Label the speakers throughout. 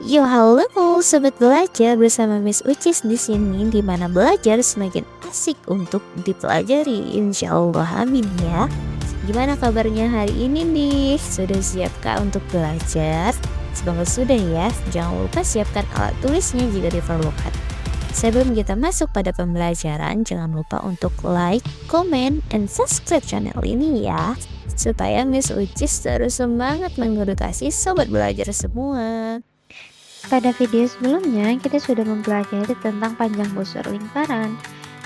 Speaker 1: Yo, halo sobat belajar, bersama Miss Ucis di sini, di mana belajar semakin asik untuk dipelajari. Insya Allah, amin ya. Gimana kabarnya hari ini nih? Sudah siapkah untuk belajar? Semoga sudah ya. Jangan lupa siapkan alat tulisnya jika diperlukan. Sebelum kita masuk pada pembelajaran, jangan lupa untuk like, comment, and subscribe channel ini ya, supaya Miss Ucis terus semangat mengedukasi sobat belajar semua.
Speaker 2: Pada video sebelumnya, kita sudah mempelajari tentang panjang busur lingkaran.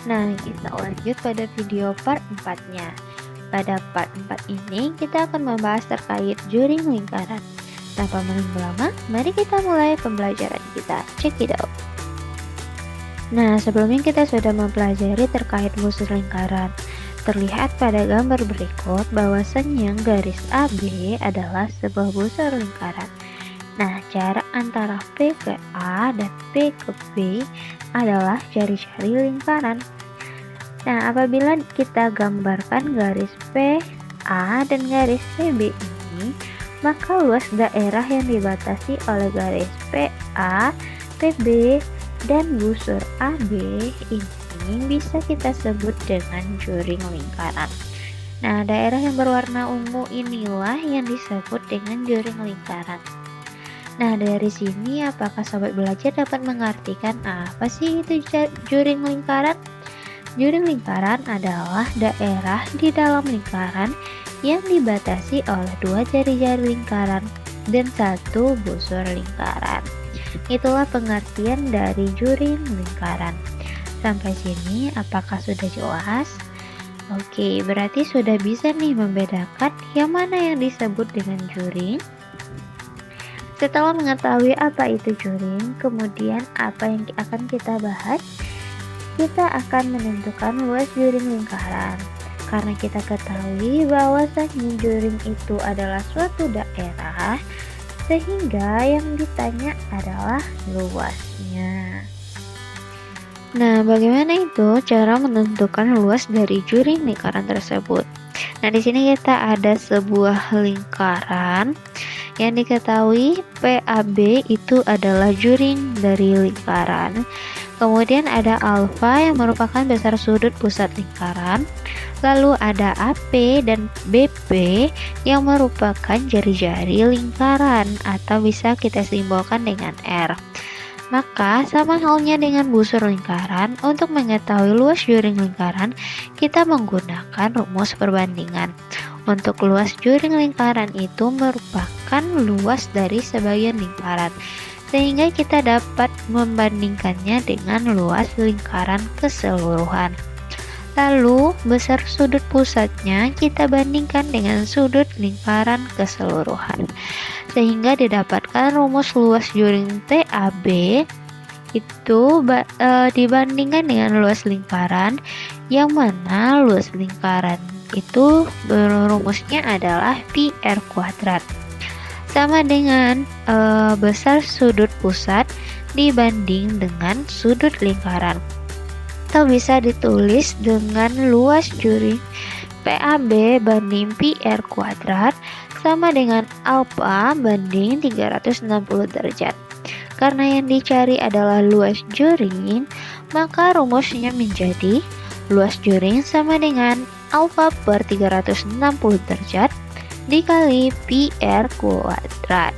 Speaker 2: Nah, kita lanjut pada video part 4-nya. Pada part 4 ini, kita akan membahas terkait juring lingkaran. Tanpa menunggu lama, mari kita mulai pembelajaran kita. Check it out. Nah, sebelumnya kita sudah mempelajari terkait busur lingkaran. Terlihat pada gambar berikut bahwasannya garis AB adalah sebuah busur lingkaran. Nah, jarak antara P ke A dan P ke B adalah jari-jari lingkaran. Nah, apabila kita gambarkan garis P, A, dan garis PB ini, maka luas daerah yang dibatasi oleh garis PA, PB, dan busur AB ini bisa kita sebut dengan juring lingkaran. Nah, daerah yang berwarna ungu inilah yang disebut dengan juring lingkaran. Nah, dari sini apakah sobat belajar dapat mengartikan apa sih itu juring lingkaran? Juring lingkaran adalah daerah di dalam lingkaran yang dibatasi oleh dua jari-jari lingkaran dan satu busur lingkaran. Itulah pengertian dari juring lingkaran. Sampai sini apakah sudah jelas? Oke, berarti sudah bisa nih membedakan yang mana yang disebut dengan juring. Setelah mengetahui apa itu juring, kemudian apa yang akan kita bahas, kita akan menentukan luas juring lingkaran. Karena kita ketahui bahwasanya juring itu adalah suatu daerah, sehingga yang ditanya adalah luasnya. Nah, bagaimana itu cara menentukan luas dari juring lingkaran tersebut? Nah, di sini kita ada sebuah lingkaran yang diketahui PAB itu adalah juring dari lingkaran. Kemudian ada alfa yang merupakan besar sudut pusat lingkaran. Lalu ada AP dan BP yang merupakan jari-jari lingkaran atau bisa kita simbolkan dengan R. Maka sama halnya dengan busur lingkaran, untuk mengetahui luas juring lingkaran, kita menggunakan rumus perbandingan. Untuk luas juring lingkaran itu merupakan luas dari sebagian lingkaran, sehingga kita dapat membandingkannya dengan luas lingkaran keseluruhan. Lalu, besar sudut pusatnya kita bandingkan dengan sudut lingkaran keseluruhan, sehingga didapatkan rumus luas juring TAB itu dibandingkan dengan luas lingkaran, yang mana luas lingkaran itu rumusnya adalah pi r kuadrat, sama dengan besar sudut pusat dibanding dengan sudut lingkaran, atau bisa ditulis dengan luas juring PAB banding pi r kuadrat sama dengan alfa banding 360 derajat. Karena yang dicari adalah luas juring, maka rumusnya menjadi luas juring sama dengan alfa per 360 derajat dikali pi r kuadrat.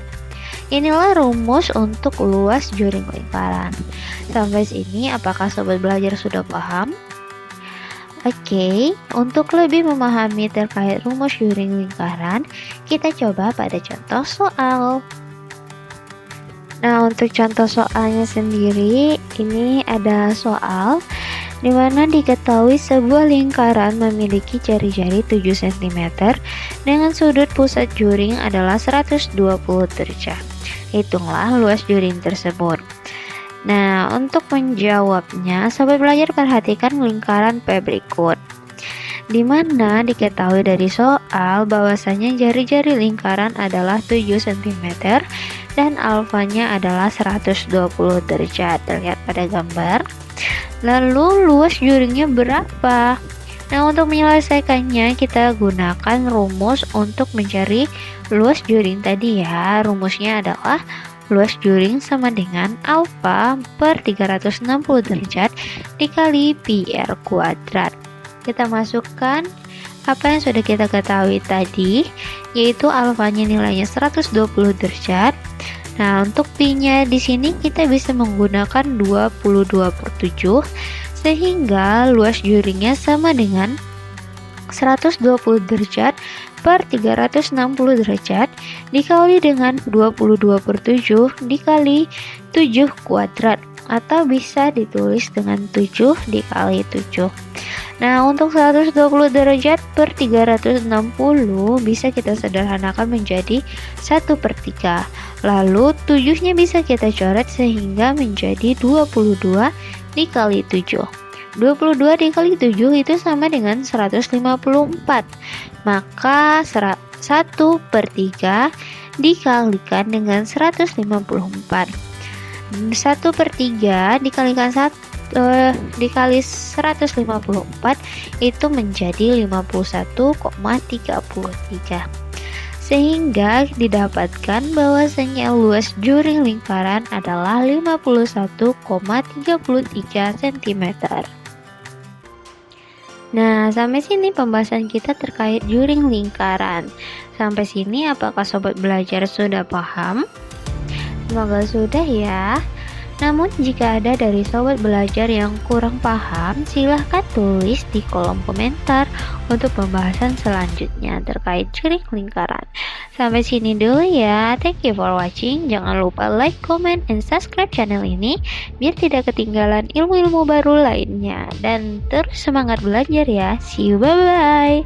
Speaker 2: Inilah rumus untuk luas juring lingkaran. Sampai sini apakah sobat belajar sudah paham? Oke, untuk lebih memahami terkait rumus juring lingkaran, kita coba pada contoh soal. Nah, untuk contoh soalnya sendiri, ini ada soal di mana diketahui sebuah lingkaran memiliki jari-jari 7 cm dengan sudut pusat juring adalah 120 derajat. Hitunglah luas juring tersebut. Nah, untuk menjawabnya, sobat belajar perhatikan lingkaran P berikut, di mana diketahui dari soal bahwasanya jari-jari lingkaran adalah 7 cm dan alfanya adalah 120 derajat. Terlihat pada gambar. Lalu luas juringnya berapa? Nah, untuk menyelesaikannya kita gunakan rumus untuk mencari luas juring tadi ya. Rumusnya adalah luas juring sama dengan alfa per 360 derajat dikali pi r kuadrat. Kita masukkan apa yang sudah kita ketahui tadi, yaitu alfanya nilainya 120 derajat. Nah, untuk pi-nya di sini kita bisa menggunakan 22/7 sehingga luas juringnya sama dengan 120 derajat per 360 derajat dikali dengan 22/7 dikali 7 kuadrat, atau bisa ditulis dengan 7 dikali 7. Nah, untuk 120 derajat per 360 bisa kita sederhanakan menjadi 1/3. Lalu 7-nya bisa kita coret sehingga menjadi 22 dikali 7. 22 dikali 7 itu sama dengan 154. Maka 1/3 dikalikan dengan 154. 1/3 dikalikan dikali 154 itu menjadi 51,33. Sehingga didapatkan bahwasanya luas juring lingkaran adalah 51,33 cm. Nah, sampai sini pembahasan kita terkait juring lingkaran. Sampai sini apakah sobat belajar sudah paham? Semoga sudah ya. Namun jika ada dari sobat belajar yang kurang paham, silahkan tulis di kolom komentar untuk pembahasan selanjutnya terkait juring lingkaran. Sampai sini dulu ya. Thank you for watching. Jangan lupa like, comment, and subscribe channel ini biar tidak ketinggalan ilmu-ilmu baru lainnya. Dan terus semangat belajar ya. See you, bye-bye.